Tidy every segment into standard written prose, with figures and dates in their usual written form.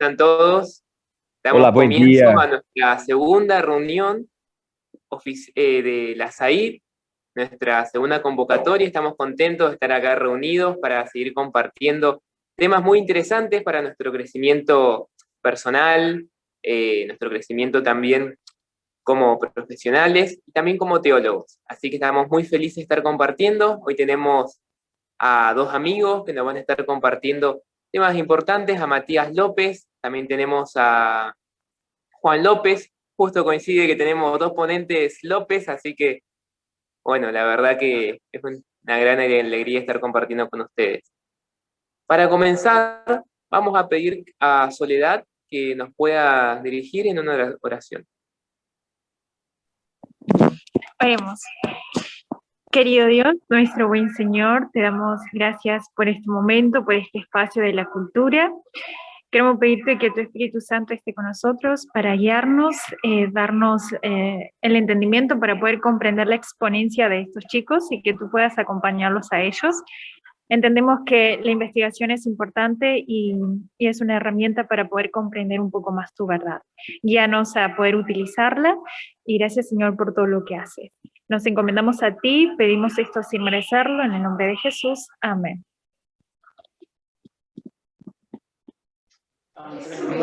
Están todos. Hola, Damos buen comienzo día. a nuestra segunda reunión de la SAID, nuestra segunda convocatoria. Estamos contentos de estar acá reunidos para seguir compartiendo temas muy interesantes para nuestro crecimiento personal, nuestro crecimiento también como profesionales y también como teólogos. Así que estamos muy felices de estar compartiendo. Hoy tenemos a dos amigos que nos van a estar compartiendo temas importantes, a Matías López, también tenemos a Juan López, justo coincide que tenemos dos ponentes López, así que, bueno, la verdad que es una gran alegría estar compartiendo con ustedes. Para comenzar, vamos a pedir a Soledad que nos pueda dirigir en una oración. Oremos. Querido Dios, nuestro buen Señor, te damos gracias por este momento, por este espacio de la cultura. Queremos pedirte que tu Espíritu Santo esté con nosotros para guiarnos, darnos el entendimiento para poder comprender la exponencia de estos chicos y que tú puedas acompañarlos a ellos. Entendemos que la investigación es importante y es una herramienta para poder comprender un poco más tu verdad. Guíanos a poder utilizarla y gracias, Señor, por todo lo que haces. Nos encomendamos a ti, pedimos esto sin merecerlo, en el nombre de Jesús. Amén.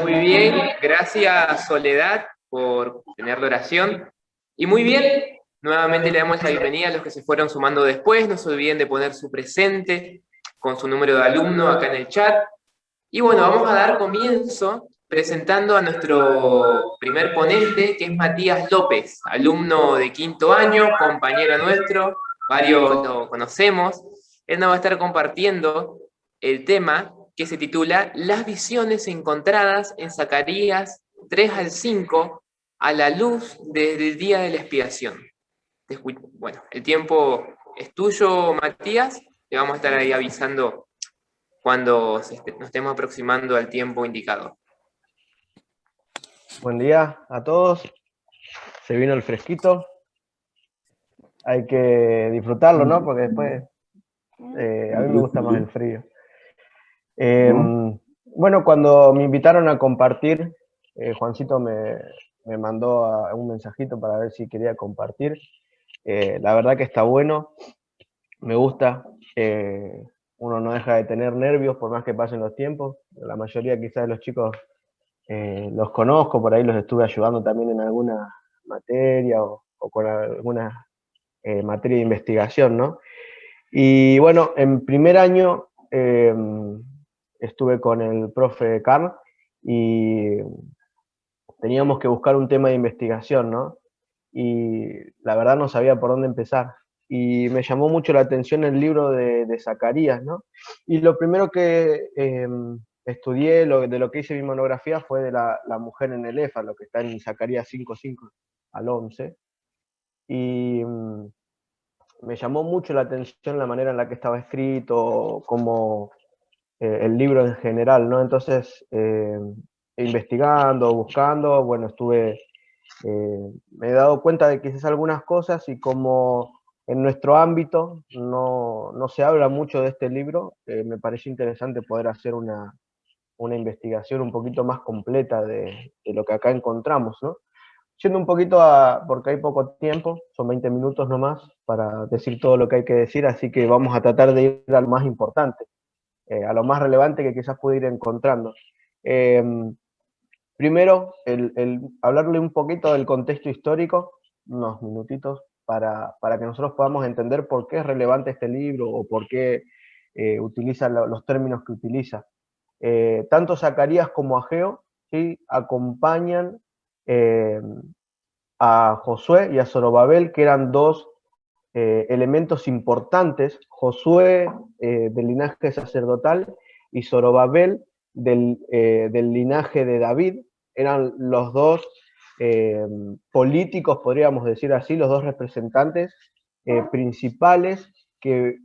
Muy bien, gracias Soledad por tener la oración. Y muy bien, nuevamente le damos la bienvenida a los que se fueron sumando después. No se olviden de poner su presente con su número de alumno acá en el chat. Y bueno, vamos a dar comienzo presentando a nuestro primer ponente, que es Matías López, alumno de quinto año, compañero nuestro, varios lo conocemos. Él nos va a estar compartiendo el tema que se titula Las visiones encontradas en Zacarías 3 al 5 a la luz desde el día de la expiación. Bueno, el tiempo es tuyo, Matías. Te vamos a estar ahí avisando cuando nos estemos aproximando al tiempo indicado. Buen día a todos. Se vino el fresquito. Hay que disfrutarlo, ¿no? Porque después a mí me gusta más el frío. Bueno, cuando me invitaron a compartir, Juancito me mandó un mensajito para ver si quería compartir. La verdad que está bueno, me gusta. Uno no deja de tener nervios por más que pasen los tiempos. La mayoría quizás de los chicos los conozco, por ahí los estuve ayudando también en alguna materia o con alguna materia de investigación, ¿no? Y bueno, en primer año estuve con el profe Carl y teníamos que buscar un tema de investigación, ¿no? Y la verdad no sabía por dónde empezar. Y me llamó mucho la atención el libro de Zacarías, ¿no? Y lo primero que estudié, de lo que hice mi monografía, fue de la mujer en el EFA, lo que está en Zacarías 5:5 al 11. Y me llamó mucho la atención la manera en la que estaba escrito, como el libro en general, ¿no? Entonces, investigando, buscando, bueno, me he dado cuenta de quizás algunas cosas y como en nuestro ámbito no se habla mucho de este libro, me pareció interesante poder hacer una investigación un poquito más completa de lo que acá encontramos, ¿no? Yendo un poquito porque hay poco tiempo, son 20 minutos nomás para decir todo lo que hay que decir, así que vamos a tratar de ir a lo más importante, a lo más relevante que quizás pueda ir encontrando. Primero, hablarle un poquito del contexto histórico, unos minutitos, para que nosotros podamos entender por qué es relevante este libro o por qué utiliza los términos que utiliza. Tanto Zacarías como Ageo, ¿sí?, acompañan a Josué y a Zorobabel, que eran dos elementos importantes, Josué del linaje sacerdotal y Zorobabel del linaje de David. Eran los dos políticos, podríamos decir así, los dos representantes principales que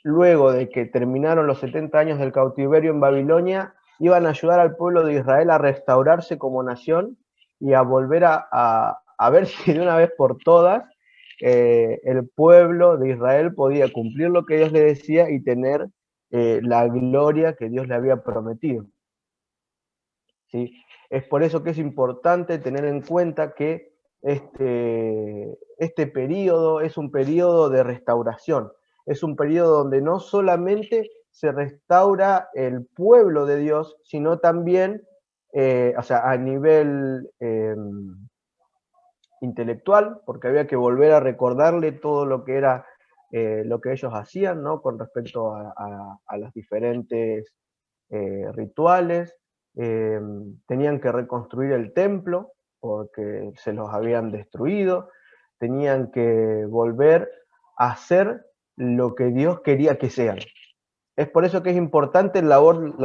luego de que terminaron los 70 años del cautiverio en Babilonia, iban a ayudar al pueblo de Israel a restaurarse como nación y a volver a ver si de una vez por todas el pueblo de Israel podía cumplir lo que Dios le decía y tener la gloria que Dios le había prometido. ¿sí? Es por eso que es importante tener en cuenta que este periodo es un periodo de restauración, es un periodo donde no solamente se restaura el pueblo de Dios, sino también, o sea, a nivel intelectual, porque había que volver a recordarle todo lo que era lo que ellos hacían, ¿no? Con respecto a los diferentes rituales. Tenían que reconstruir el templo porque se los habían destruido, tenían que volver a hacer lo que Dios quería que sean. Es por eso que es importante la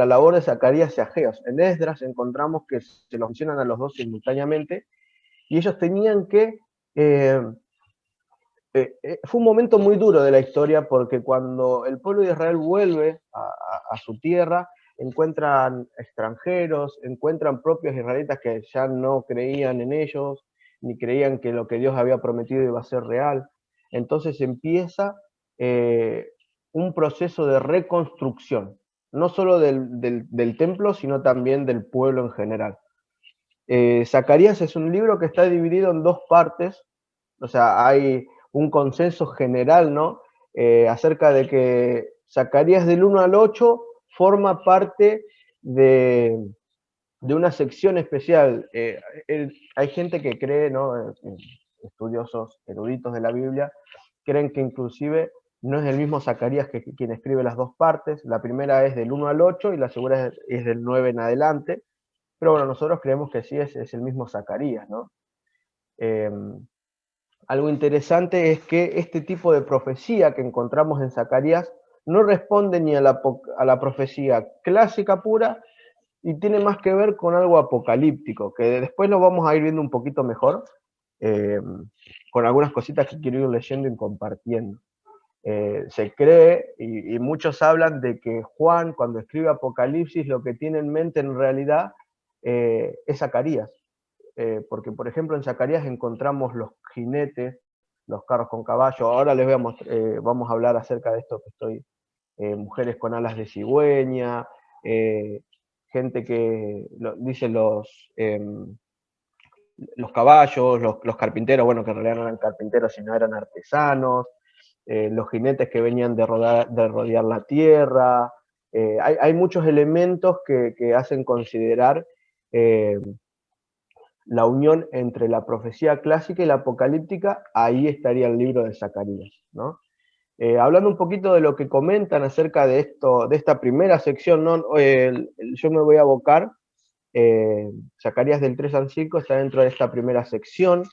labor de Zacarías y Ageo. En Esdras encontramos que se los mencionan a los dos simultáneamente, y ellos tenían que... eh, fue un momento muy duro de la historia, porque cuando el pueblo de Israel vuelve a su tierra, encuentran extranjeros, encuentran propios israelitas que ya no creían en ellos, ni creían que lo que Dios había prometido iba a ser real. Entonces empieza eh, un proceso de reconstrucción, no solo del templo, sino también del pueblo en general. Zacarías es un libro que está dividido en dos partes, o sea, hay un consenso general, ¿no? Acerca de que Zacarías del 1 al 8 forma parte de una sección especial. Hay gente que cree, ¿no? Estudiosos, eruditos de la Biblia, creen que inclusive no es el mismo Zacarías que quien escribe las dos partes. La primera es del 1 al 8 y la segunda es del 9 en adelante. Pero bueno, nosotros creemos que sí es el mismo Zacarías, ¿no? Algo interesante es que este tipo de profecía que encontramos en Zacarías no responde ni a la profecía clásica pura, y tiene más que ver con algo apocalíptico, que después lo vamos a ir viendo un poquito mejor, eh, con algunas cositas que quiero ir leyendo y compartiendo. Se cree, y muchos hablan de que Juan, cuando escribe Apocalipsis, lo que tiene en mente en realidad es Zacarías. Porque, por ejemplo, en Zacarías encontramos los jinetes, los carros con caballo. Ahora les voy a vamos a hablar acerca de esto que estoy, mujeres con alas de cigüeña, gente que dice los caballos, los carpinteros, bueno, que en realidad no eran carpinteros, sino eran artesanos, los jinetes que venían de rodear la tierra. Hay muchos elementos que hacen considerar la unión entre la profecía clásica y la apocalíptica. Ahí estaría el libro de Zacarías, ¿no? Hablando un poquito de lo que comentan acerca de esto, de esta primera sección, ¿no? Yo me voy a abocar, Zacarías del 3 al 5 está dentro de esta primera sección,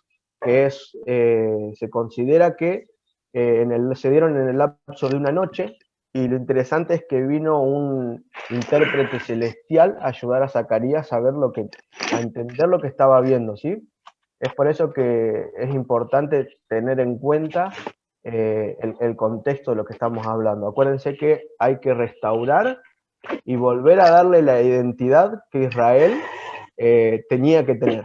que se considera que se dieron en el lapso de una noche, y lo interesante es que vino un intérprete celestial a ayudar a Zacarías a entender lo que estaba viendo, ¿sí? Es por eso que es importante tener en cuenta el contexto de lo que estamos hablando. Acuérdense que hay que restaurar y volver a darle la identidad que Israel tenía que tener.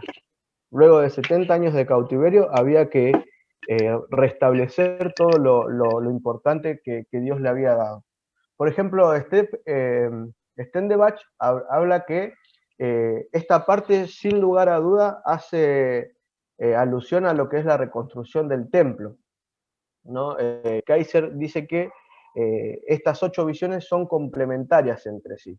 Luego de 70 años de cautiverio había que restablecer todo lo importante que Dios le había dado. Por ejemplo, Stendebach habla que esta parte, sin lugar a duda, hace alusión a lo que es la reconstrucción del templo, ¿no? Kaiser dice que estas 8 visiones son complementarias entre sí,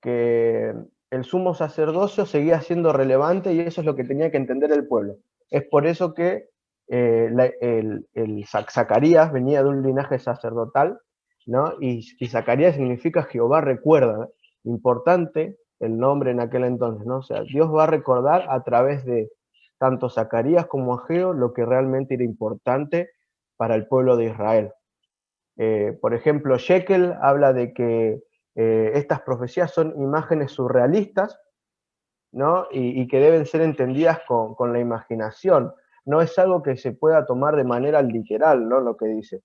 que el sumo sacerdocio seguía siendo relevante, y eso es lo que tenía que entender el pueblo. Es por eso que el Zacarías venía de un linaje sacerdotal, ¿no? Y Zacarías significa Jehová recuerda, importante el nombre en aquel entonces, ¿no? O sea, Dios va a recordar a través de tanto Zacarías como Ageo lo que realmente era importante para el pueblo de Israel. Por ejemplo, Shekel habla de que estas profecías son imágenes surrealistas, ¿no? Y que deben ser entendidas con la imaginación. No es algo que se pueda tomar de manera literal, ¿no? Lo que dice.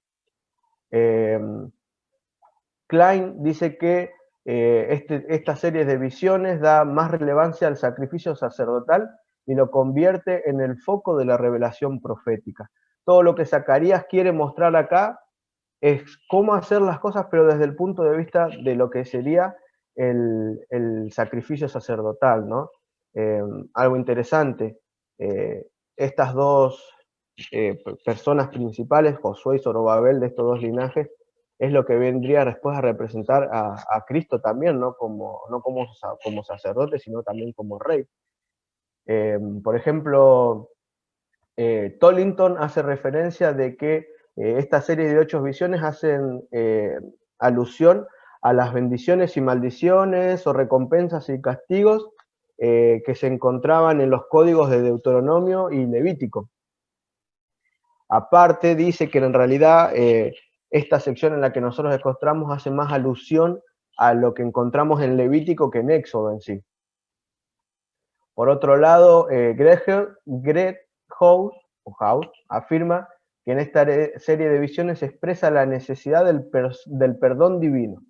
Klein dice que esta serie de visiones da más relevancia al sacrificio sacerdotal y lo convierte en el foco de la revelación profética. Todo lo que Zacarías quiere mostrar acá es cómo hacer las cosas, pero desde el punto de vista de lo que sería el sacrificio sacerdotal, ¿no? Algo interesante, estas dos personas principales, Josué y Zorobabel, de estos dos linajes, es lo que vendría después a representar a Cristo también, ¿no? No como sacerdote, sino también como rey. Por ejemplo, Tollington hace referencia de que esta serie de 8 visiones hacen alusión a las bendiciones y maldiciones o recompensas y castigos que se encontraban en los códigos de Deuteronomio y Levítico. Aparte dice que en realidad esta sección en la que nosotros encontramos hace más alusión a lo que encontramos en Levítico que en Éxodo en sí. Por otro lado, Greg House afirma que en esta serie de visiones se expresa la necesidad del perdón divino,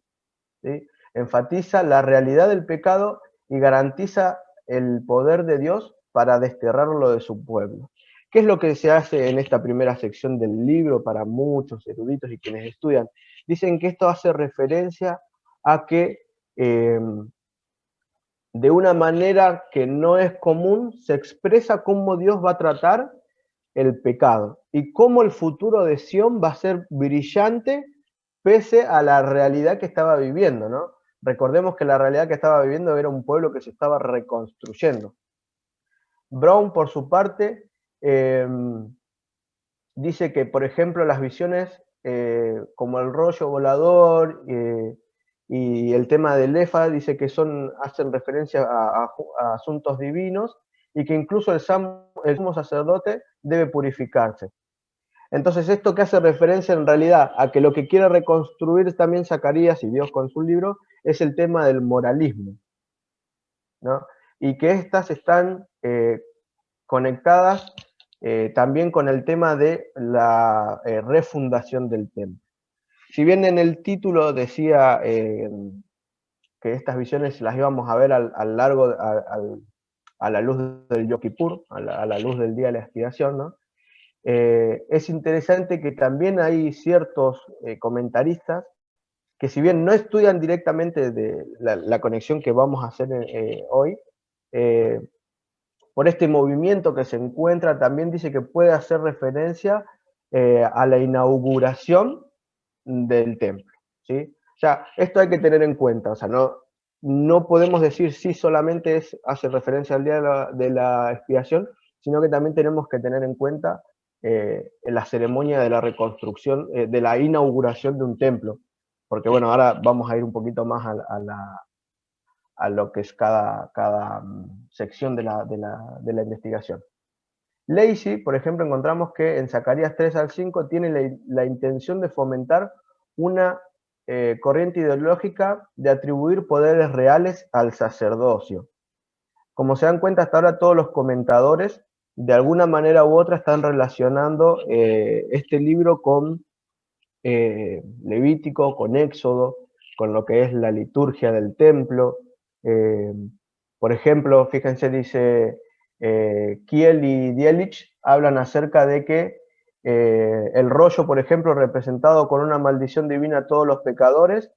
¿sí? Enfatiza la realidad del pecado y garantiza el poder de Dios para desterrarlo de su pueblo. ¿Qué es lo que se hace en esta primera sección del libro para muchos eruditos y quienes estudian? Dicen que esto hace referencia a que de una manera que no es común se expresa cómo Dios va a tratar el pecado y cómo el futuro de Sión va a ser brillante pese a la realidad que estaba viviendo, ¿no? Recordemos que la realidad que estaba viviendo era un pueblo que se estaba reconstruyendo. Brown, por su parte, dice que, por ejemplo, las visiones como el rollo volador y el tema del Efa, dice que hacen referencia a asuntos divinos y que incluso el sumo sacerdote debe purificarse. Entonces, esto que hace referencia en realidad a que lo que quiere reconstruir también Zacarías y Dios con su libro es el tema del moralismo, ¿no? Y que estas están conectadas también con el tema de la refundación del templo. Si bien en el título decía que estas visiones las íbamos a ver a la luz del Yom Kippur, a la luz del día de la expiación, ¿no? Es interesante que también hay ciertos comentaristas que, si bien no estudian directamente de la conexión que vamos a hacer hoy, por este movimiento que se encuentra, también dice que puede hacer referencia a la inauguración del templo, ¿sí? O sea, esto hay que tener en cuenta, o sea, no podemos decir si solamente hace referencia al día de la expiación, sino que también tenemos que tener en cuenta la ceremonia de la reconstrucción, de la inauguración de un templo, porque bueno, ahora vamos a ir un poquito más a lo que es cada sección de la investigación. Lacey, por ejemplo, encontramos que en Zacarías 3 al 5 tiene la intención de fomentar una corriente ideológica de atribuir poderes reales al sacerdocio. Como se dan cuenta, hasta ahora todos los comentadores, de alguna manera u otra, están relacionando este libro con Levítico, con Éxodo, con lo que es la liturgia del templo. Por ejemplo, fíjense, dice Kiel y Dielich hablan acerca de que el rollo, por ejemplo, representado con una maldición divina a todos los pecadores,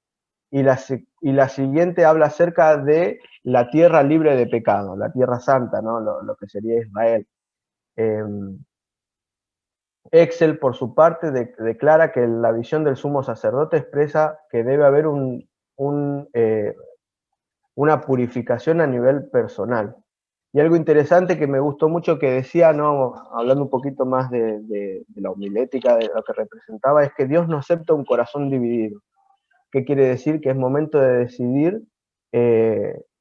y la siguiente habla acerca de la tierra libre de pecado, la tierra santa, ¿no? Lo que sería Israel. Excel, por su parte, declara que la visión del sumo sacerdote expresa que debe haber una purificación a nivel personal. Y algo interesante que me gustó mucho que decía, ¿no? Hablando un poquito más de la homilética, de lo que representaba, es que Dios no acepta un corazón dividido. ¿Qué quiere decir? Que es momento de decidir,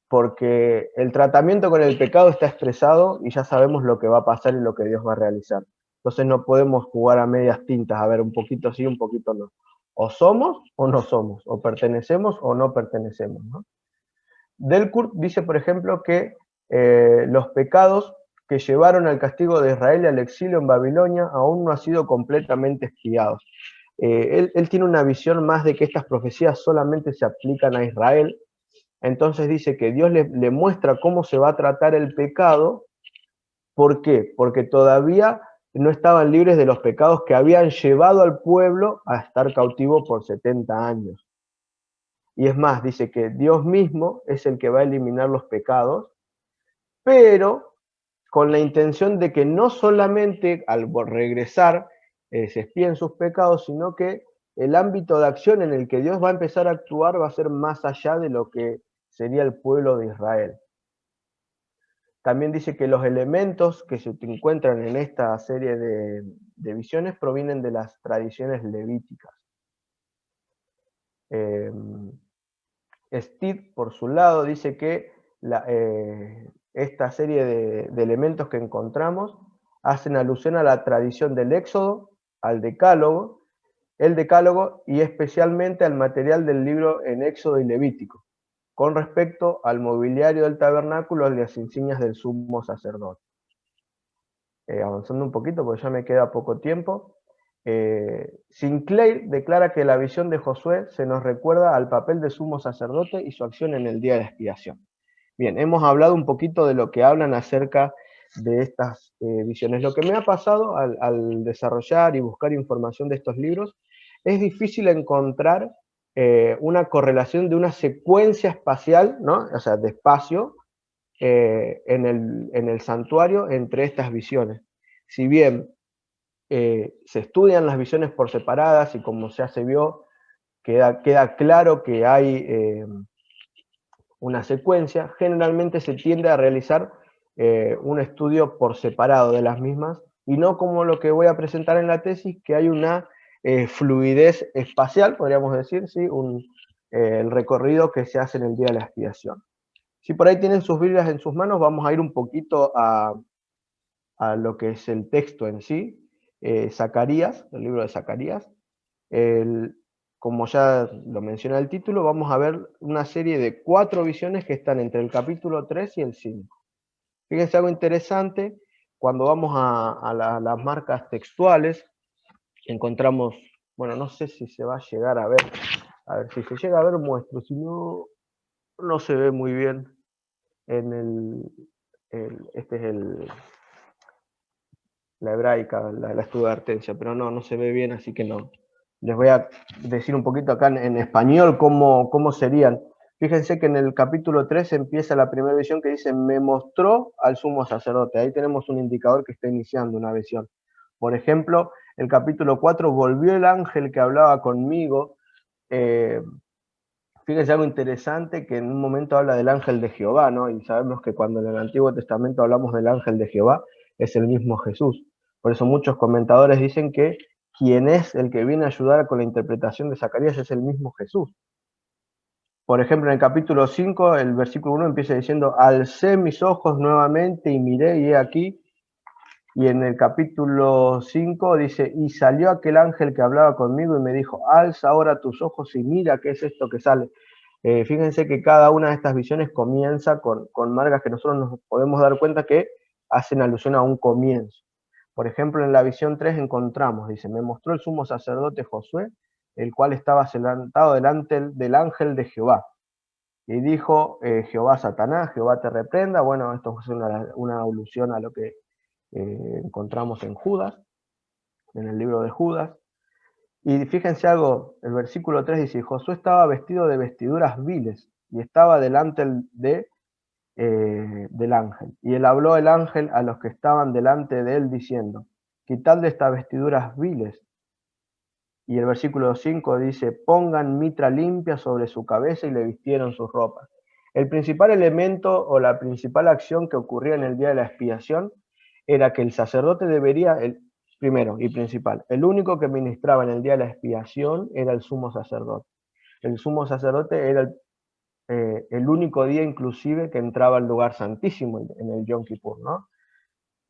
porque el tratamiento con el pecado está expresado y ya sabemos lo que va a pasar y lo que Dios va a realizar. Entonces no podemos jugar a medias tintas, a ver, un poquito sí, un poquito no. O somos o no somos, o pertenecemos o no pertenecemos, ¿no? Delcourt dice, por ejemplo, que los pecados que llevaron al castigo de Israel y al exilio en Babilonia aún no han sido completamente expiados. Él tiene una visión más de que estas profecías solamente se aplican a Israel. Entonces dice que Dios le muestra cómo se va a tratar el pecado. ¿Por qué? Porque todavía no estaban libres de los pecados que habían llevado al pueblo a estar cautivo por 70 años. y es más, dice que Dios mismo es el que va a eliminar los pecados, pero con la intención de que no solamente al regresar se expíen sus pecados, sino que el ámbito de acción en el que Dios va a empezar a actuar va a ser más allá de lo que sería el pueblo de Israel. También dice que los elementos que se encuentran en esta serie de visiones provienen de las tradiciones levíticas. Steve, por su lado, dice que esta serie de elementos que encontramos hacen alusión a la tradición del Éxodo, al Decálogo, el Decálogo y especialmente al material del libro en Éxodo y Levítico, con respecto al mobiliario del tabernáculo y las insignias del sumo sacerdote. Avanzando un poquito, porque ya me queda poco tiempo. Sinclair declara que la visión de Josué se nos recuerda al papel de sumo sacerdote y su acción en el día de la expiación. Bien, hemos hablado un poquito de lo que hablan acerca de estas visiones. Lo que me ha pasado al desarrollar y buscar información de estos libros, es difícil encontrar una correlación de una secuencia espacial, ¿no? O sea, de espacio, en el santuario entre estas visiones. Si bien se estudian las visiones por separadas y como ya se vio, queda claro que hay una secuencia, generalmente se tiende a realizar un estudio por separado de las mismas y no como lo que voy a presentar en la tesis, que hay una fluidez espacial, podríamos decir, ¿sí? El recorrido que se hace en el día de la expiación. Si por ahí tienen sus Biblias en sus manos, vamos a ir un poquito a lo que es el texto en sí. Zacarías, el libro de Zacarías. Como ya lo menciona el título, vamos a ver una serie de 4 visiones que están entre el capítulo 3 y el 5. Fíjense algo interesante, cuando vamos a las marcas textuales, encontramos, bueno, no sé si se va a llegar a ver si se llega a ver muestro, si no, no se ve muy bien en este es la hebraica, la estudartencia, pero no se ve bien, así que no. Les voy a decir un poquito acá en español cómo serían. Fíjense que en el capítulo 3 empieza la primera visión que dice, me mostró al sumo sacerdote. Ahí tenemos un indicador que está iniciando una visión. Por ejemplo, el capítulo 4, volvió el ángel que hablaba conmigo. Fíjense algo interesante, que en un momento habla del ángel de Jehová, ¿no? Y sabemos que cuando en el Antiguo Testamento hablamos del ángel de Jehová, es el mismo Jesús. Por eso muchos comentadores dicen que quien es el que viene a ayudar con la interpretación de Zacarías es el mismo Jesús. Por ejemplo, en el capítulo 5, el versículo 1 empieza diciendo, alcé mis ojos nuevamente y miré y he aquí. Y en el capítulo 5 dice, y salió aquel ángel que hablaba conmigo y me dijo, alza ahora tus ojos y mira qué es esto que sale. Fíjense que cada una de estas visiones comienza con marcas que nosotros nos podemos dar cuenta que hacen alusión a un comienzo. Por ejemplo, en la visión 3 encontramos, dice, me mostró el sumo sacerdote Josué, el cual estaba sentado delante del ángel de Jehová. Y dijo, Jehová Satanás, Jehová te reprenda. Bueno, esto es una alusión a lo que encontramos en Judas, en el libro de Judas. Y fíjense algo, el versículo 3 dice, Josué estaba vestido de vestiduras viles y estaba delante del ángel. Y él habló el ángel a los que estaban delante de él diciendo, quitad de estas vestiduras viles. Y el versículo 5 dice, pongan mitra limpia sobre su cabeza y le vistieron sus ropas. El principal elemento o la principal acción que ocurría en el día de la expiación era que el sacerdote debería, primero y principal, el único que ministraba en el día de la expiación era el sumo sacerdote. El sumo sacerdote era el único día inclusive que entraba al lugar santísimo en el Yom Kippur, ¿no?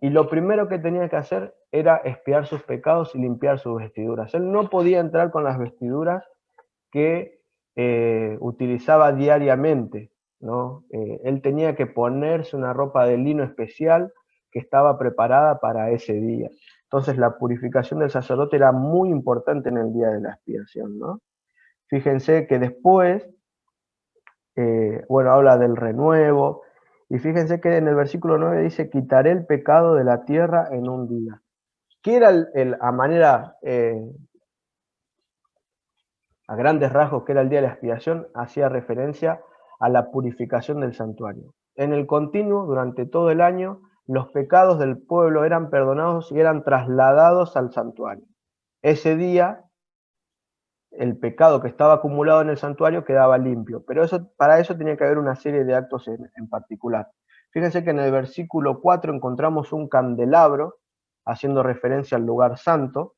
Y lo primero que tenía que hacer era expiar sus pecados y limpiar sus vestiduras. Él no podía entrar con las vestiduras que utilizaba diariamente, ¿no? Él tenía que ponerse una ropa de lino especial que estaba preparada para ese día. Entonces la purificación del sacerdote era muy importante en el día de la expiación, ¿no? Fíjense que después, bueno, habla del renuevo, y fíjense que en el versículo 9 dice, quitaré el pecado de la tierra en un día. ¿Qué era a manera a grandes rasgos, que era el día de la expiación, hacía referencia a la purificación del santuario. En el continuo, durante todo el año, los pecados del pueblo eran perdonados y eran trasladados al santuario. Ese día, el pecado que estaba acumulado en el santuario quedaba limpio, pero para eso tenía que haber una serie de actos en particular. Fíjense que en el versículo 4 encontramos un candelabro, haciendo referencia al lugar santo,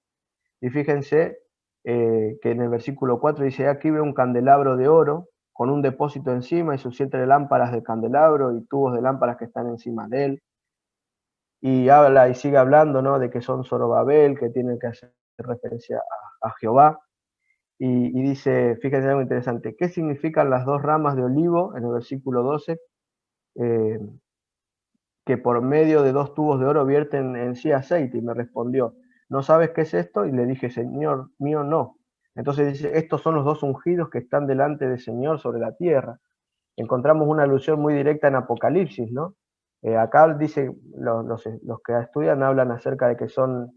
y fíjense que en el versículo 4 dice: aquí veo un candelabro de oro, con un depósito encima y sus 7 lámparas de candelabro y tubos de lámparas que están encima de él. Y habla y sigue hablando, ¿no?, de que son Zorobabel, que tienen que hacer referencia a Jehová. Y dice, fíjense algo interesante, ¿qué significan las 2 ramas de olivo? En el versículo 12, que por medio de 2 tubos de oro vierten en sí aceite. Y me respondió: ¿no sabes qué es esto? Y le dije: Señor mío, no. Entonces dice: estos son los 2 ungidos que están delante del Señor sobre la tierra. Encontramos una alusión muy directa en Apocalipsis, ¿no? Acá dice, los que estudian hablan acerca de que son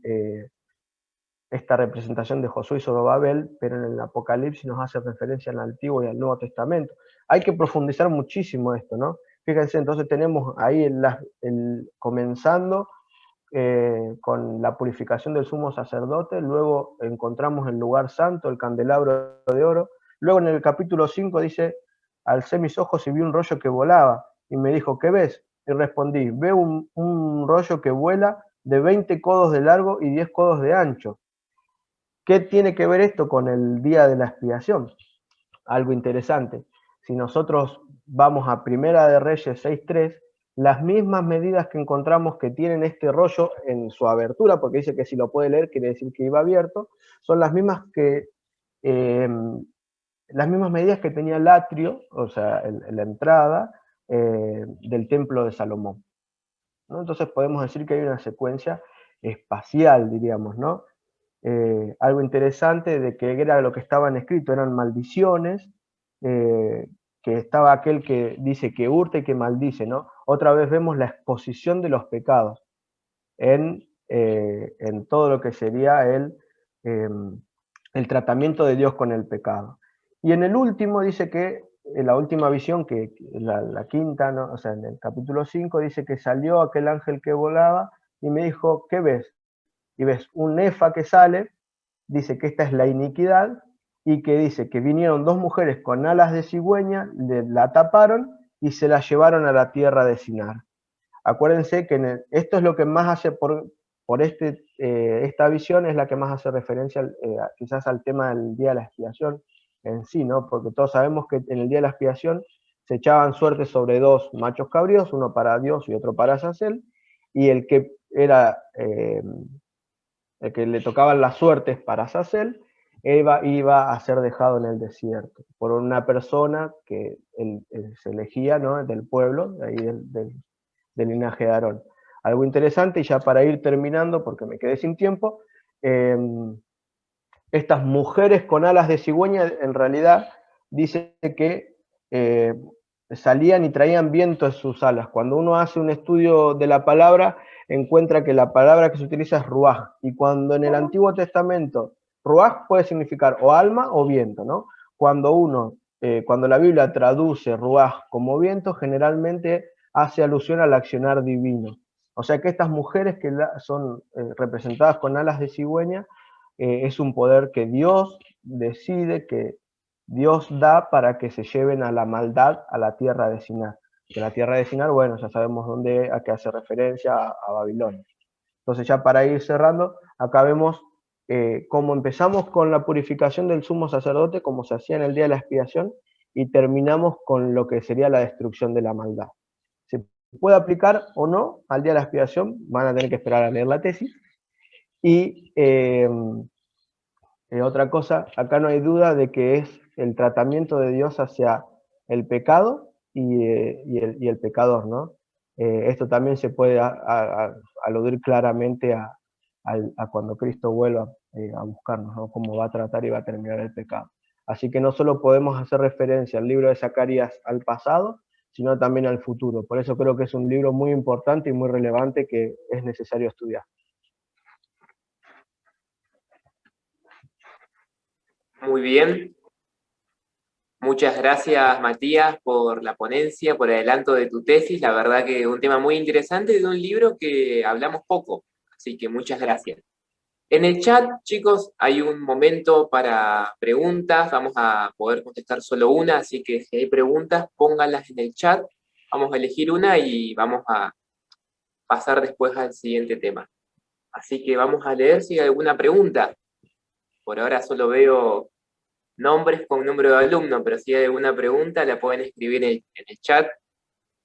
esta representación de Josué y Zorobabel, pero en el Apocalipsis nos hace referencia al Antiguo y al Nuevo Testamento. Hay que profundizar muchísimo esto, ¿no? Fíjense, entonces tenemos ahí comenzando con la purificación del sumo sacerdote, luego encontramos el lugar santo, el candelabro de oro, luego en el capítulo 5 dice: alcé mis ojos y vi un rollo que volaba, y me dijo: ¿qué ves? Y respondí: veo un rollo que vuela de 20 codos de largo y 10 codos de ancho. ¿Qué tiene que ver esto con el día de la expiación? Algo interesante. Si nosotros vamos a Primera de Reyes 6.3, las mismas medidas que encontramos que tienen este rollo en su abertura, porque dice que si lo puede leer quiere decir que iba abierto, son las mismas medidas que tenía el atrio, o sea, la entrada del templo de Salomón, ¿no? Entonces podemos decir que hay una secuencia espacial, diríamos, ¿no? Algo interesante de que era lo que estaban escrito, eran maldiciones, que estaba aquel que dice que hurta y que maldice, ¿no? Otra vez vemos la exposición de los pecados en todo lo que sería el tratamiento de Dios con el pecado. Y en el último dice que, en la última visión, que la quinta, ¿no?, o sea, en el capítulo 5, dice que salió aquel ángel que volaba y me dijo: ¿qué ves? Y ves un efa que sale, dice que esta es la iniquidad, y que dice que vinieron 2 mujeres con alas de cigüeña, la taparon y se la llevaron a la tierra de Sinar. Acuérdense que esto es lo que más hace esta visión, es la que más hace referencia quizás al tema del día de la expiación en sí, ¿no? Porque todos sabemos que en el día de la expiación se echaban suertes sobre 2 machos cabríos, uno para Dios y otro para Azazel, y el que le tocaban las suertes para Azazel, iba a ser dejado en el desierto por una persona que se elegía, ¿no?, del pueblo, de ahí del linaje de Aarón. Algo interesante, y ya para ir terminando, porque me quedé sin tiempo, estas mujeres con alas de cigüeña, en realidad, dice que salían y traían viento en sus alas. Cuando uno hace un estudio de la palabra, encuentra que la palabra que se utiliza es ruaj, y cuando en el Antiguo Testamento ruaj puede significar o alma o viento, ¿no? Cuando la Biblia traduce ruaj como viento, generalmente hace alusión al accionar divino. O sea que estas mujeres que son representadas con alas de cigüeña, es un poder que Dios decide, que Dios da para que se lleven a la maldad a la tierra de Sinar. Que la tierra de Sinar, bueno, ya sabemos a qué hace referencia, a Babilonia. Entonces, ya para ir cerrando, acá vemos cómo empezamos con la purificación del sumo sacerdote, como se hacía en el día de la expiación, y terminamos con lo que sería la destrucción de la maldad. ¿Se puede aplicar o no al día de la expiación? Van a tener que esperar a leer la tesis. Y otra cosa, acá no hay duda de que es el tratamiento de Dios hacia el pecado y el pecador, ¿no? Esto también se puede aludir claramente a cuando Cristo vuelva a buscarnos, ¿no?, cómo va a tratar y va a terminar el pecado. Así que no solo podemos hacer referencia al libro de Zacarías al pasado, sino también al futuro. Por eso creo que es un libro muy importante y muy relevante que es necesario estudiar. Muy bien. Muchas gracias, Matías, por la ponencia, por el adelanto de tu tesis. La verdad que es un tema muy interesante de un libro que hablamos poco. Así que muchas gracias. En el chat, chicos, hay un momento para preguntas. Vamos a poder contestar solo una, así que si hay preguntas, pónganlas en el chat. Vamos a elegir una y vamos a pasar después al siguiente tema. Así que vamos a leer si hay alguna pregunta. Por ahora solo veo nombres con número de alumno, pero si hay alguna pregunta la pueden escribir en el chat.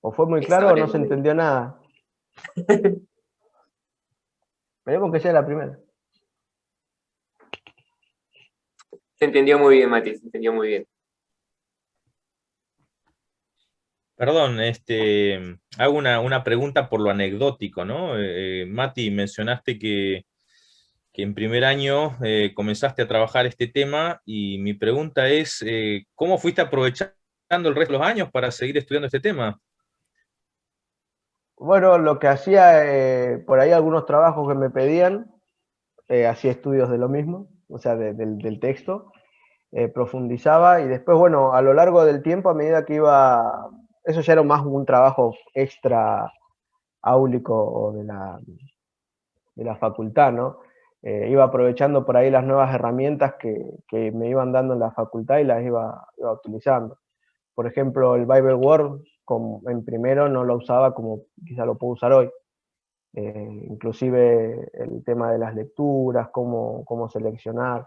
O fue muy claro o no se entendió nada. Veremos que sea la primera. Se entendió muy bien, Mati, se entendió muy bien. Perdón, hago una pregunta por lo anecdótico, ¿no? Mati, mencionaste que en primer año comenzaste a trabajar este tema y mi pregunta es, ¿cómo fuiste aprovechando el resto de los años para seguir estudiando este tema? Bueno, lo que hacía, por ahí algunos trabajos que me pedían, hacía estudios de lo mismo, o sea, del texto, profundizaba y después, bueno, a lo largo del tiempo, a medida que iba, eso ya era más un trabajo extra áulico o de la facultad, ¿no? Iba aprovechando por ahí las nuevas herramientas que me iban dando en la facultad y las iba utilizando. Por ejemplo, el Bible Word, en primero no lo usaba como quizá lo puedo usar hoy. Inclusive el tema de las lecturas, cómo seleccionar.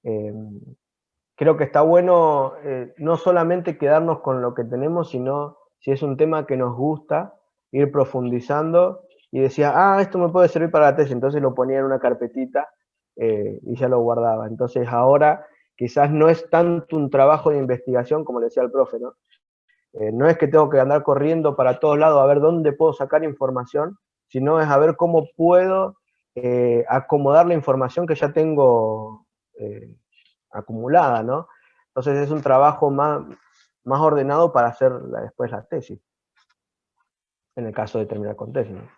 Creo que está bueno no solamente quedarnos con lo que tenemos, sino si es un tema que nos gusta, ir profundizando y decía, esto me puede servir para la tesis, entonces lo ponía en una carpetita y ya lo guardaba. Entonces ahora quizás no es tanto un trabajo de investigación, como le decía el profe, ¿no? No es que tengo que andar corriendo para todos lados a ver dónde puedo sacar información, sino es a ver cómo puedo acomodar la información que ya tengo acumulada, ¿no? Entonces es un trabajo más ordenado para hacer después la tesis, en el caso de terminar con tesis, ¿no?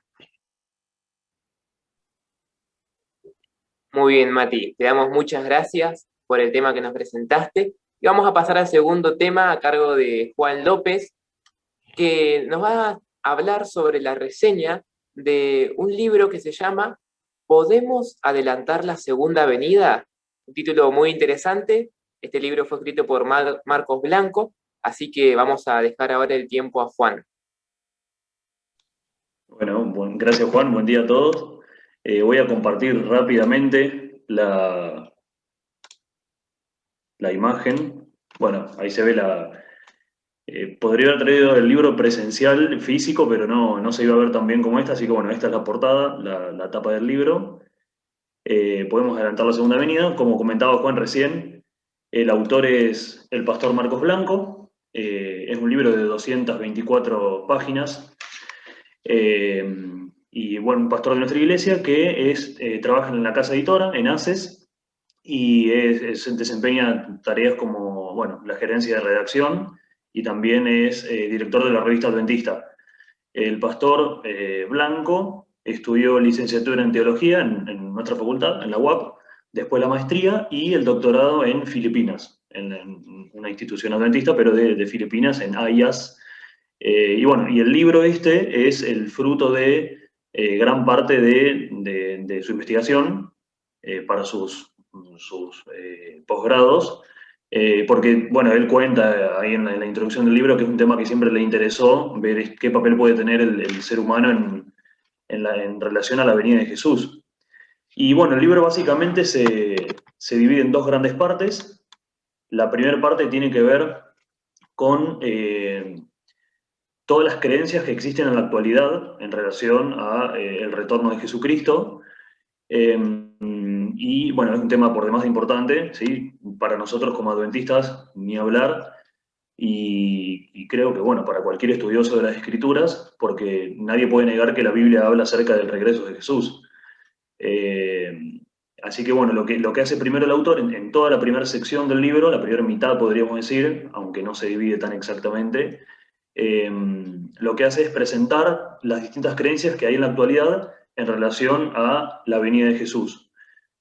Muy bien, Mati. Te damos muchas gracias por el tema que nos presentaste. Y vamos a pasar al segundo tema a cargo de Juan López, que nos va a hablar sobre la reseña de un libro que se llama ¿Podemos adelantar la segunda venida? Un título muy interesante. Este libro fue escrito por Marcos Blanco, así que vamos a dejar ahora el tiempo a Juan. Bueno, gracias Juan, buen día a todos. Voy a compartir rápidamente la imagen. Bueno, ahí se ve podría haber traído el libro presencial, físico, pero no se iba a ver tan bien como esta, así que bueno, esta es la portada, la tapa del libro. Podemos adelantar la segunda venida. Como comentaba Juan recién, el autor es el pastor Marcos Blanco. Es un libro de 224 páginas. Y bueno, un pastor de nuestra iglesia que trabaja en la casa editora, en ACES, y desempeña tareas como, bueno, la gerencia de redacción y también es director de la revista Adventista. El pastor Blanco estudió licenciatura en teología en nuestra facultad, en la UAP, después la maestría y el doctorado en Filipinas, en una institución adventista, pero de Filipinas, en AIAS. Y bueno, y el libro este es el fruto de gran parte de su investigación para sus posgrados, porque, bueno, él cuenta ahí en la introducción del libro que es un tema que siempre le interesó, ver qué papel puede tener el ser humano en relación a la venida de Jesús. Y bueno, el libro básicamente se divide en dos grandes partes. La primera parte tiene que ver con todas las creencias que existen en la actualidad en relación a el retorno de Jesucristo. Y bueno, es un tema por demás importante, ¿sí? Para nosotros como adventistas, ni hablar, y creo que, bueno, para cualquier estudioso de las Escrituras, porque nadie puede negar que la Biblia habla acerca del regreso de Jesús. Así que, bueno, lo que hace primero el autor, en toda la primera sección del libro, la primera mitad podríamos decir, aunque no se divide tan exactamente, lo que hace es presentar las distintas creencias que hay en la actualidad en relación a la venida de Jesús.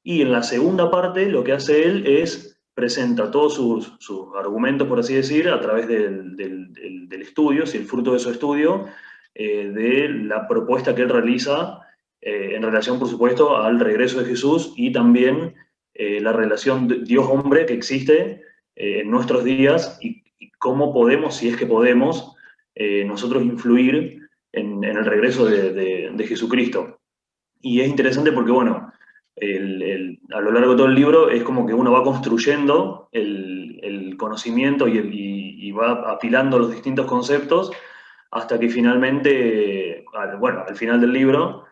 Y en la segunda parte lo que hace él es presenta todos sus argumentos, por así decir, a través del estudio, si el fruto de su estudio, de la propuesta que él realiza en relación, por supuesto, al regreso de Jesús y también la relación de Dios-hombre que existe en nuestros días y cómo podemos, si es que podemos, nosotros influir en el regreso de Jesucristo. Y es interesante porque, bueno, a lo largo de todo el libro es como que uno va construyendo el conocimiento y va apilando los distintos conceptos hasta que finalmente, al final del libro,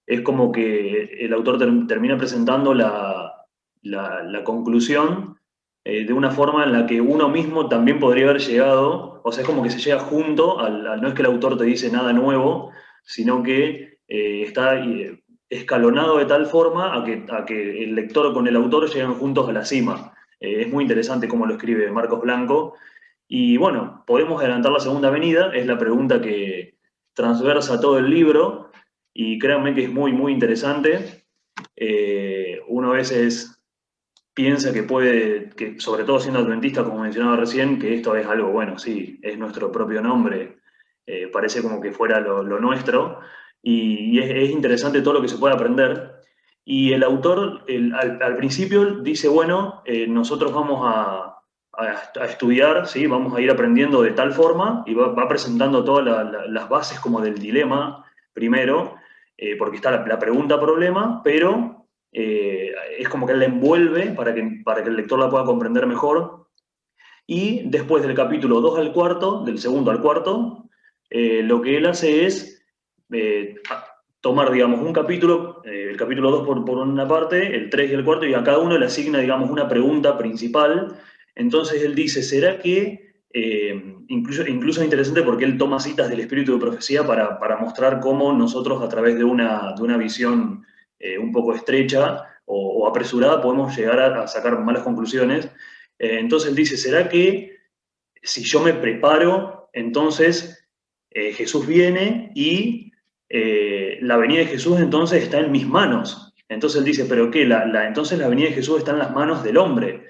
es como que el autor termina presentando la conclusión de una forma en la que uno mismo también podría haber llegado, o sea, es como que se llega junto, no es que el autor te dice nada nuevo, sino que está escalonado de tal forma a que el lector con el autor llegan juntos a la cima. Es muy interesante cómo lo escribe Marcos Blanco. Y bueno, podemos adelantar la segunda venida, es la pregunta que transversa todo el libro, y créanme que es muy, muy interesante. Uno a veces piensa que puede, que sobre todo siendo adventista, como mencionaba recién, que esto es algo, bueno, sí, es nuestro propio nombre, parece como que fuera lo nuestro, y es interesante todo lo que se puede aprender. Y el autor al principio dice, bueno, nosotros vamos a estudiar, ¿sí? Vamos a ir aprendiendo de tal forma, y va presentando todas las bases como del dilema primero, porque está la pregunta-problema, pero es como que él la envuelve para que el lector la pueda comprender mejor. Y después del capítulo 2 al cuarto, del segundo al cuarto, lo que él hace es tomar, digamos, un capítulo, el capítulo 2 por una parte, el 3 y el cuarto, y a cada uno le asigna, digamos, una pregunta principal. Entonces él dice, ¿será que, incluso es interesante porque él toma citas del espíritu de profecía para mostrar cómo nosotros a través de una visión un poco estrecha o apresurada podemos llegar a sacar malas conclusiones? Entonces él dice, ¿será que si yo me preparo, entonces Jesús viene y la venida de Jesús entonces está en mis manos? Entonces él dice, ¿pero qué? Entonces la venida de Jesús está en las manos del hombre.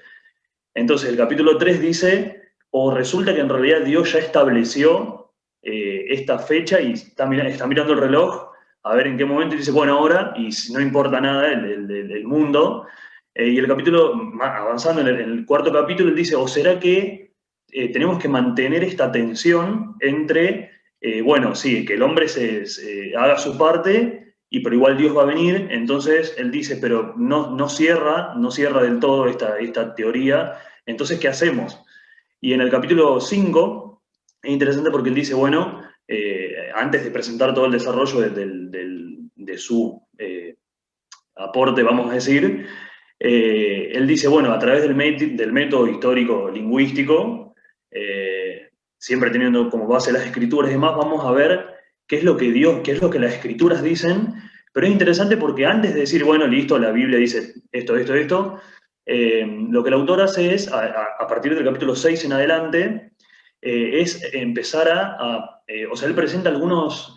Entonces el capítulo 3 dice, o resulta que en realidad Dios ya estableció esta fecha y está mirando el reloj a ver en qué momento, y dice, bueno, ahora, y no importa nada el mundo. Y el capítulo, avanzando en el cuarto capítulo, él dice, ¿o será que tenemos que mantener esta tensión entre, bueno, sí, que el hombre haga su parte, pero igual Dios va a venir? Entonces él dice, pero no cierra del todo esta teoría. Entonces, ¿qué hacemos? Y en el capítulo 5 es interesante porque él dice, bueno, antes de presentar todo el desarrollo de su aporte, vamos a decir, él dice, bueno, a través del método histórico lingüístico, siempre teniendo como base las escrituras y demás, vamos a ver qué es lo que las escrituras dicen. Pero es interesante porque antes de decir, bueno, listo, la Biblia dice esto, lo que el autor hace es, a partir del capítulo 6 en adelante, es empezar o sea, él presenta algunas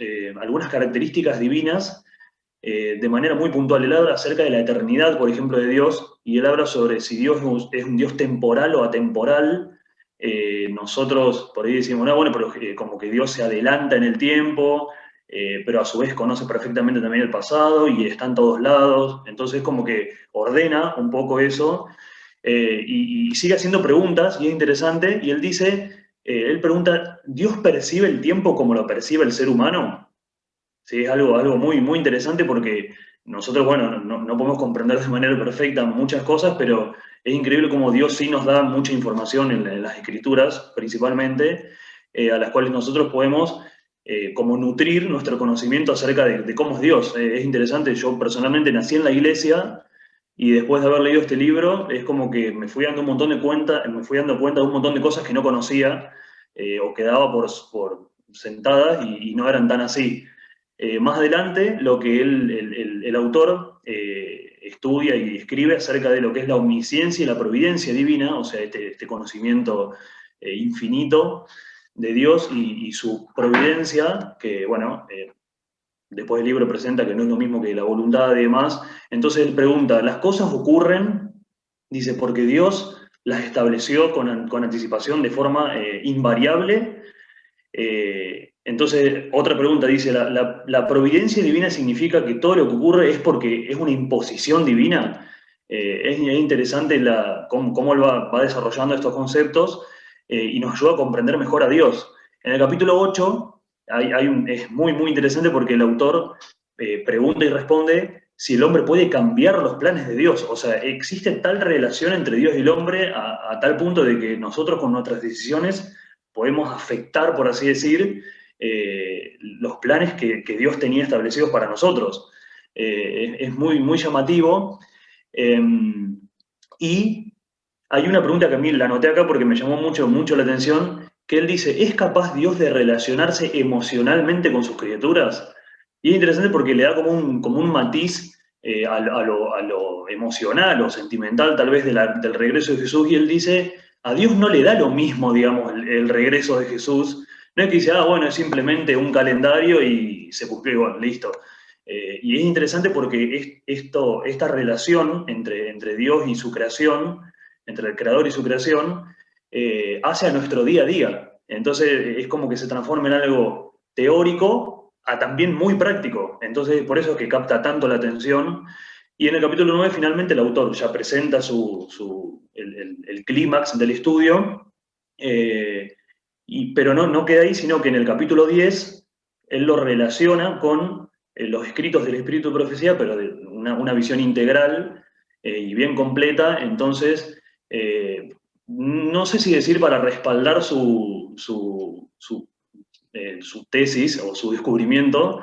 características divinas de manera muy puntual. Él habla acerca de la eternidad, por ejemplo, de Dios, y él habla sobre si Dios es un Dios temporal o atemporal. Nosotros por ahí decimos, no, bueno, pero como que Dios se adelanta en el tiempo, pero a su vez conoce perfectamente también el pasado y está en todos lados. Entonces como que ordena un poco eso, y sigue haciendo preguntas, y es interesante, y él dice, él pregunta, ¿Dios percibe el tiempo como lo percibe el ser humano? Sí, es algo muy, muy interesante porque nosotros, bueno, no podemos comprender de manera perfecta muchas cosas, pero es increíble cómo Dios sí nos da mucha información en las Escrituras, principalmente, a las cuales nosotros podemos como nutrir nuestro conocimiento acerca de cómo es Dios. Es interesante, yo personalmente nací en la iglesia, y después de haber leído este libro, es como que me fui dando cuenta de un montón de cosas que no conocía, o que daba por sentadas, y no eran tan así. Más adelante, lo que el autor estudia y escribe acerca de lo que es la omnisciencia y la providencia divina, o sea, este conocimiento infinito de Dios y su providencia, que, bueno, después el libro presenta que no es lo mismo que la voluntad y demás. Entonces él pregunta, ¿las cosas ocurren? Dice, porque Dios las estableció con anticipación de forma invariable. Entonces, otra pregunta dice, ¿la providencia divina significa que todo lo que ocurre es porque es una imposición divina? Es interesante cómo él va desarrollando estos conceptos y nos ayuda a comprender mejor a Dios. En el capítulo 8 es muy, muy interesante porque el autor pregunta y responde si el hombre puede cambiar los planes de Dios. O sea, existe tal relación entre Dios y el hombre a tal punto de que nosotros con nuestras decisiones podemos afectar, por así decir, los planes que Dios tenía establecidos para nosotros. Es muy, muy llamativo. Y hay una pregunta que a mí la anoté acá porque me llamó mucho, mucho la atención, que él dice, ¿es capaz Dios de relacionarse emocionalmente con sus criaturas? Y es interesante porque le da como un matiz a lo emocional o sentimental tal vez del regreso de Jesús, y él dice, a Dios no le da lo mismo, digamos, el regreso de Jesús. No es que dice, bueno, es simplemente un calendario y se cumplió, bueno, listo. Y es interesante porque esta relación entre Dios y su creación, entre el creador y su creación, hace a nuestro día a día. Entonces es como que se transforma en algo teórico a también muy práctico. Entonces por eso es que capta tanto la atención. Y en el capítulo 9 finalmente el autor ya presenta el clímax del estudio, pero no queda ahí, sino que en el capítulo 10 él lo relaciona con los escritos del Espíritu de Profecía, pero de una visión integral y bien completa. Entonces, no sé si decir para respaldar su tesis o su descubrimiento,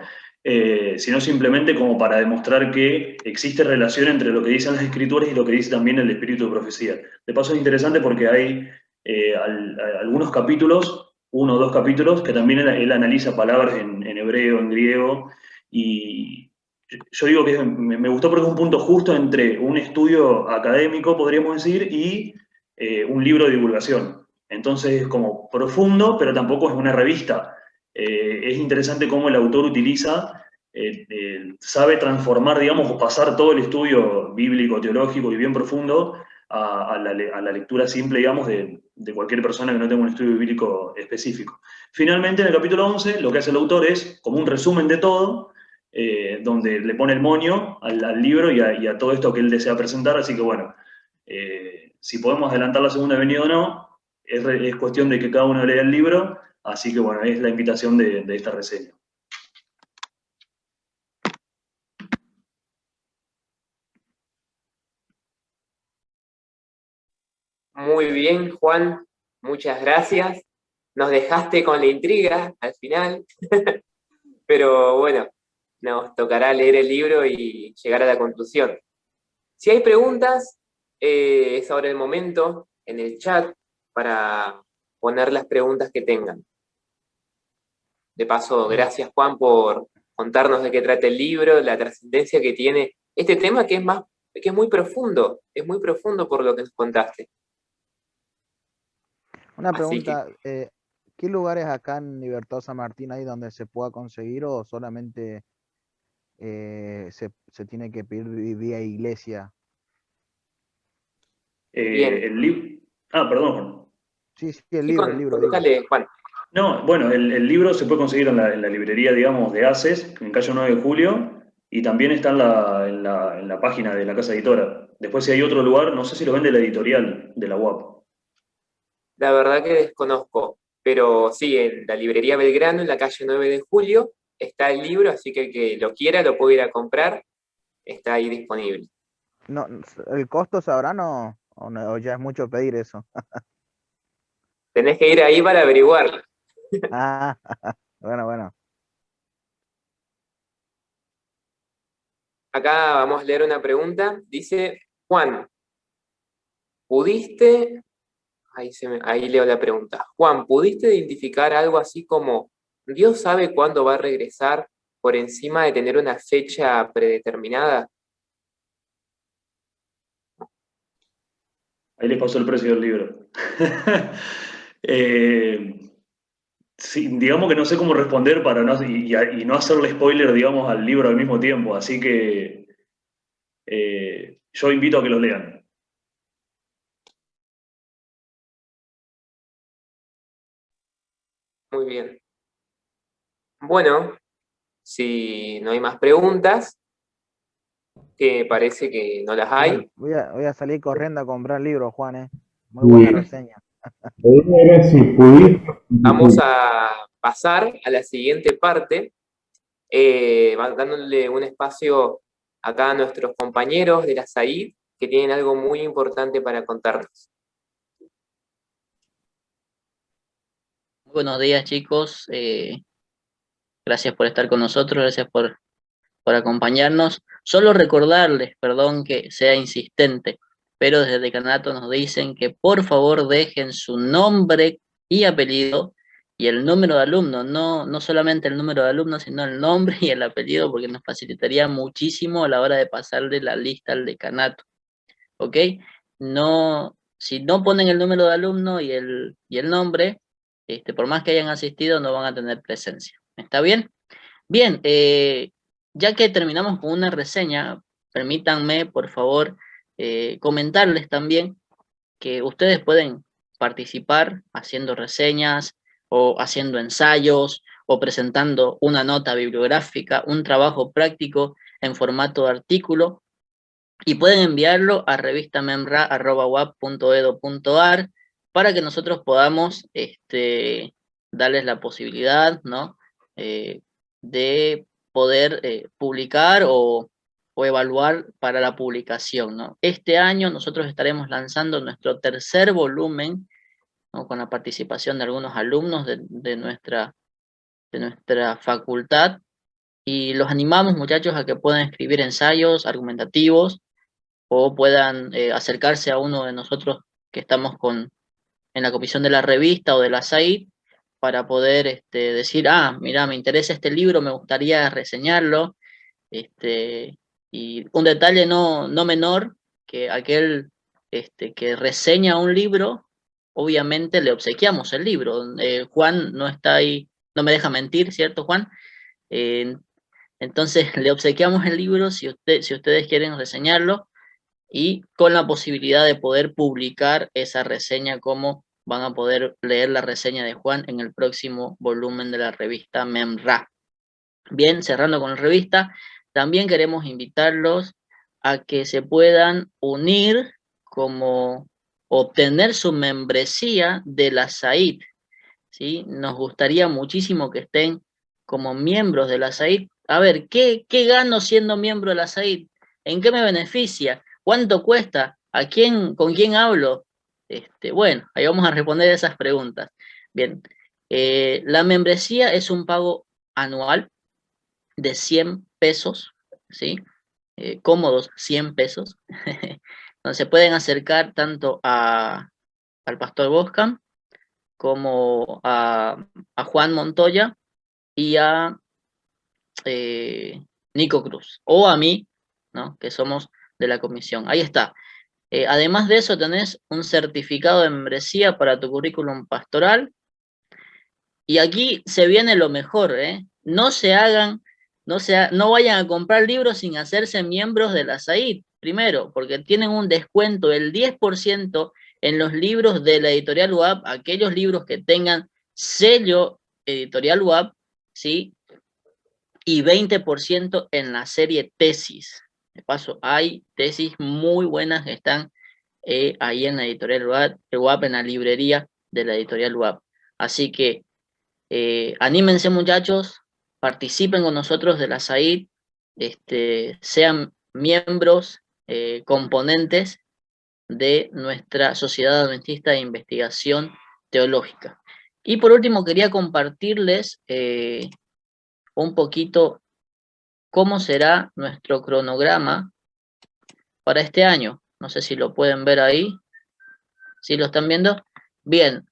sino simplemente como para demostrar que existe relación entre lo que dicen las Escrituras y lo que dice también el Espíritu de Profecía. De paso es interesante porque hay algunos capítulos, uno o dos capítulos, que también él analiza palabras en hebreo, en griego, y yo digo que me gustó porque es un punto justo entre un estudio académico, podríamos decir, y un libro de divulgación. Entonces es como profundo, pero tampoco es una revista. Es interesante cómo el autor utiliza, sabe transformar, digamos, o pasar todo el estudio bíblico, teológico y bien profundo a la lectura simple, digamos, de cualquier persona que no tenga un estudio bíblico específico. Finalmente, en el capítulo 11, lo que hace el autor es como un resumen de todo, donde le pone el moño al libro y a todo esto que él desea presentar, así que bueno, si podemos adelantar la segunda venida o no, es cuestión de que cada uno lea el libro, así que bueno, es la invitación de esta reseña. Muy bien, Juan, muchas gracias. Nos dejaste con la intriga al final, pero bueno, nos tocará leer el libro y llegar a la conclusión. Si hay preguntas, es ahora el momento en el chat para poner las preguntas que tengan. De paso, gracias Juan por contarnos de qué trata el libro, la trascendencia que tiene este tema que es muy profundo por lo que nos contaste. Una Así que, pregunta, ¿qué lugares acá en Libertad San Martín hay donde se pueda conseguir o solamente se tiene que pedir vía iglesia? bien. Perdón, Juan. Sí, el Sí, libro, digo. contale, Juan. No, bueno, el libro se puede conseguir en la librería, digamos, de ACES, en calle 9 de Julio, y también está en la página de la casa editora. Después, si hay otro lugar, no sé si lo vende la editorial de la UAP. La verdad que desconozco, pero sí, en la librería Belgrano, en la calle 9 de Julio, está el libro, así que el que lo quiera lo puede ir a comprar, está ahí disponible. No, ¿el costo sabrán o ya es mucho pedir eso? Tenés que ir ahí para averiguarlo. Ah, bueno. Acá vamos a leer una pregunta. Dice, Juan, ¿pudiste? Ahí leo la pregunta. Juan, ¿pudiste identificar algo así como Dios sabe cuándo va a regresar por encima de tener una fecha predeterminada? Ahí les pasó el precio del libro. Sí, digamos que no sé cómo responder para y no hacerle spoiler, digamos, al libro al mismo tiempo, así que yo invito a que lo lean. Muy bien. Bueno, si no hay más preguntas, que parece que no las hay, Juan, voy a salir corriendo a comprar libros, Juan, ¿eh? Muy buena Sí. reseña. Era si pudiste. vamos a pasar a la siguiente parte, dándole un espacio acá a nuestros compañeros de la SAID, que tienen algo muy importante para contarnos. Buenos días, chicos. Gracias por estar con nosotros, gracias por acompañarnos. Solo recordarles, perdón que sea insistente, pero desde el decanato nos dicen que por favor dejen su nombre y apellido y el número de alumno, no solamente el número de alumno, sino el nombre y el apellido, porque nos facilitaría muchísimo a la hora de pasarle la lista al decanato. ¿Ok? No, si no ponen el número de alumno y el nombre, por más que hayan asistido, no van a tener presencia. ¿Está bien? Bien, ya que terminamos con una reseña, permítanme, por favor, comentarles también que ustedes pueden participar haciendo reseñas o haciendo ensayos o presentando una nota bibliográfica, un trabajo práctico en formato de artículo, y pueden enviarlo a revistamemra@uap.edu.ar para que nosotros podamos darles la posibilidad, ¿no? De poder publicar o evaluar para la publicación, ¿no? Este año nosotros estaremos lanzando nuestro tercer volumen, ¿no? Con la participación de algunos alumnos de nuestra facultad, y los animamos, muchachos, a que puedan escribir ensayos argumentativos o puedan acercarse a uno de nosotros que estamos en la comisión de la revista o de la SAID para poder decir, mira, me interesa este libro, me gustaría reseñarlo. Y un detalle no menor, que aquel que reseña un libro, obviamente le obsequiamos el libro. Juan no está ahí, no me deja mentir, ¿cierto, Juan? Entonces le obsequiamos el libro si ustedes quieren reseñarlo, y con la posibilidad de poder publicar esa reseña, como van a poder leer la reseña de Juan en el próximo volumen de la revista MEMRA. Bien, cerrando con la revista, también queremos invitarlos a que se puedan unir como obtener su membresía de la SAID, ¿sí? Nos gustaría muchísimo que estén como miembros de la SAID. A ver, ¿qué gano siendo miembro de la SAID? ¿En qué me beneficia? ¿Cuánto cuesta? ¿Con quién hablo? Bueno, ahí vamos a responder esas preguntas. Bien, la membresía es un pago anual de 100 pesos, ¿sí? Cómodos 100 pesos. Donde se pueden acercar tanto al Pastor Boscam como a Juan Montoya y a Nico Cruz, o a mí, ¿no? Que somos de la comisión. Ahí está. Además de eso, tenés un certificado de membresía para tu currículum pastoral. Y aquí se viene lo mejor, ¿eh? No vayan a comprar libros sin hacerse miembros de la SAID, primero, porque tienen un descuento del 10% en los libros de la editorial UAP, aquellos libros que tengan sello editorial UAP, ¿sí? Y 20% en la serie tesis. De paso, hay tesis muy buenas que están ahí en la editorial UAP, en la librería de la editorial UAP. Así que anímense, muchachos, participen con nosotros de la SAID, sean miembros, componentes de nuestra Sociedad Adventista de Investigación Teológica. Y por último, quería compartirles un poquito cómo será nuestro cronograma para este año. No sé si lo pueden ver ahí. ¿Sí lo están viendo? Bien,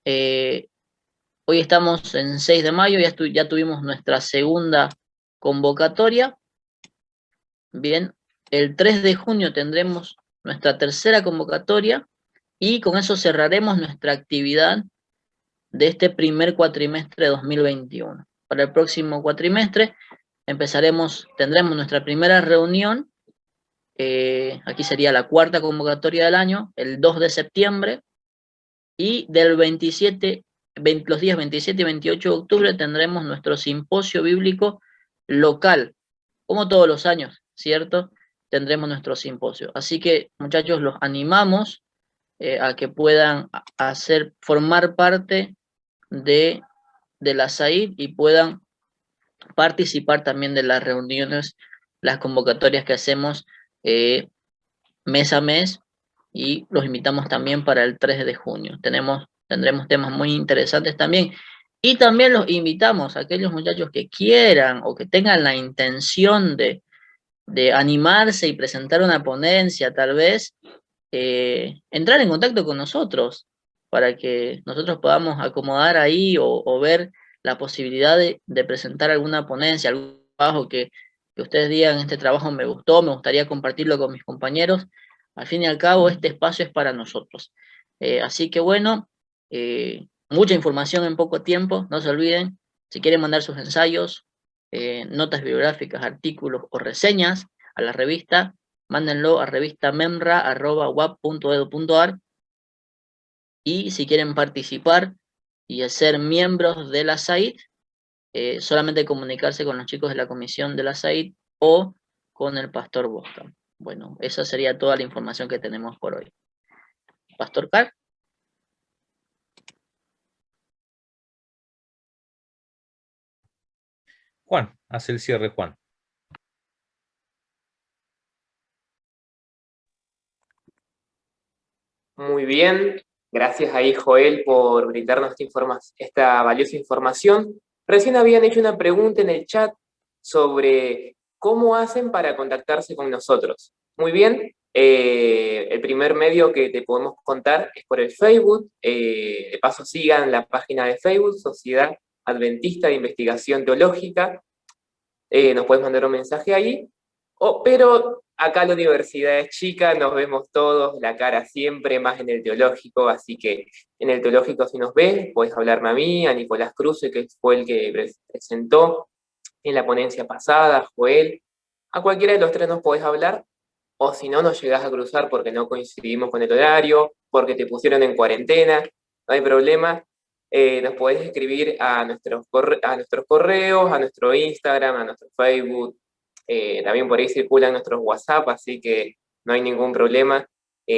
hoy estamos en 6 de mayo, ya tuvimos nuestra segunda convocatoria. Bien, el 3 de junio tendremos nuestra tercera convocatoria y con eso cerraremos nuestra actividad de este primer cuatrimestre de 2021. Para el próximo cuatrimestre tendremos nuestra primera reunión, aquí sería la cuarta convocatoria del año, el 2 de septiembre, y del 27 los días 27 y 28 de octubre tendremos nuestro simposio bíblico local, como todos los años, ¿cierto? Tendremos nuestro simposio. Así que, muchachos, los animamos a que puedan formar parte de la SAID y puedan participar también de las reuniones, las convocatorias que hacemos mes a mes, y los invitamos también para el 3 de junio. Tendremos temas muy interesantes también, y también los invitamos a aquellos muchachos que quieran o que tengan la intención de animarse y presentar una ponencia, tal vez, entrar en contacto con nosotros, para que nosotros podamos acomodar ahí o ver la posibilidad de presentar alguna ponencia, algún trabajo que ustedes digan, este trabajo me gustó, me gustaría compartirlo con mis compañeros. Al fin y al cabo, este espacio es para nosotros. Así que bueno, mucha información en poco tiempo, no se olviden, si quieren mandar sus ensayos, notas bibliográficas, artículos o reseñas a la revista, mándenlo a revistamemra@uap.edu.ar, y si quieren participar y ser miembros de la SAID, solamente comunicarse con los chicos de la comisión de la SAID o con el pastor Bosca. Bueno, esa sería toda la información que tenemos por hoy. Pastor Carr. Juan, hace el cierre, Juan. Muy bien, gracias ahí Joel por brindarnos esta valiosa información. Recién habían hecho una pregunta en el chat sobre cómo hacen para contactarse con nosotros. Muy bien, el primer medio que te podemos contar es por el Facebook. De paso sigan la página de Facebook, Sociedad Adventista de Investigación Teológica. Nos puedes mandar un mensaje ahí. Pero acá la universidad es chica, nos vemos todos, la cara siempre, más en el teológico, así que en el teológico si nos ves, puedes hablarme a mí, a Nicolás Cruz, que fue el que presentó en la ponencia pasada, Joel, a cualquiera de los tres nos podés hablar, o si no, nos llegás a cruzar porque no coincidimos con el horario, porque te pusieron en cuarentena, no hay problema. Nos podés escribir a nuestros correos, a nuestro Instagram, a nuestro Facebook. También por ahí circulan nuestros WhatsApp, así que no hay ningún problema.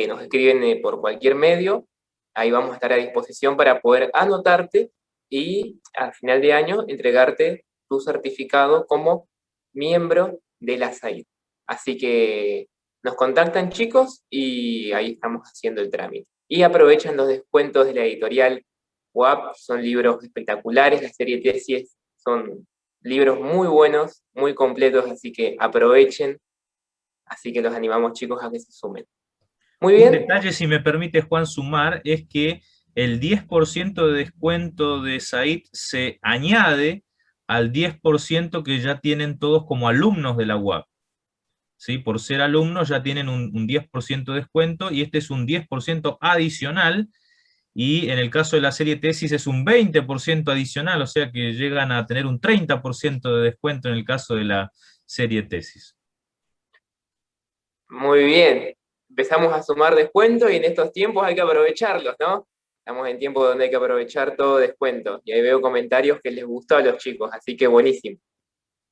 Nos escriben por cualquier medio, ahí vamos a estar a disposición para poder anotarte y al final de año entregarte tu certificado como miembro de la SAID. Así que nos contactan, chicos, y ahí estamos haciendo el trámite. Y aprovechan los descuentos de la editorial UAP, son libros espectaculares, la serie tesis son libros muy buenos, muy completos, así que aprovechen. Así que los animamos, chicos, a que se sumen. Muy bien. Un detalle, si me permite, Juan, sumar, es que el 10% de descuento de SAID se añade al 10% que ya tienen todos como alumnos de la UAP. ¿Sí? Por ser alumnos ya tienen un 10% de descuento, y este es un 10% adicional, y en el caso de la serie tesis es un 20% adicional, o sea que llegan a tener un 30% de descuento en el caso de la serie tesis. Muy bien. Empezamos a sumar descuentos y en estos tiempos hay que aprovecharlos, ¿no? Estamos en tiempos donde hay que aprovechar todo descuento. Y ahí veo comentarios que les gustó a los chicos, así que buenísimo.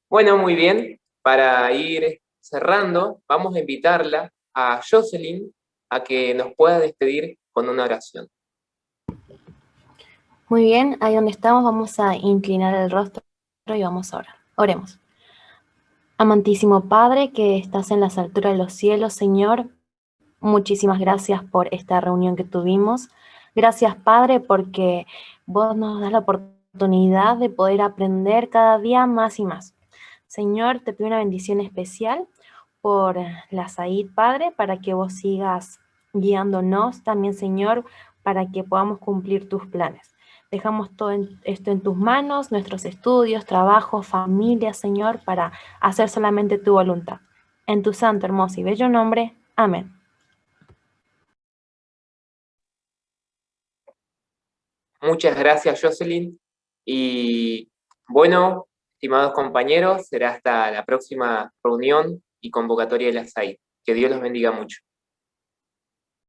Bueno, muy bien. Para ir cerrando, vamos a invitarla a Jocelyn a que nos pueda despedir con una oración. Muy bien, ahí donde estamos vamos a inclinar el rostro y vamos a orar. Oremos. Amantísimo Padre, que estás en las alturas de los cielos, Señor, muchísimas gracias por esta reunión que tuvimos. Gracias, Padre, porque vos nos das la oportunidad de poder aprender cada día más y más. Señor, te pido una bendición especial por la SAID, Padre, para que vos sigas guiándonos también, Señor, para que podamos cumplir tus planes. Dejamos todo esto en tus manos, nuestros estudios, trabajo, familia, Señor, para hacer solamente tu voluntad. En tu santo, hermoso y bello nombre. Amén. Muchas gracias, Jocelyn. Y bueno, estimados compañeros, será hasta la próxima reunión y convocatoria de la SAID. Que Dios los bendiga mucho.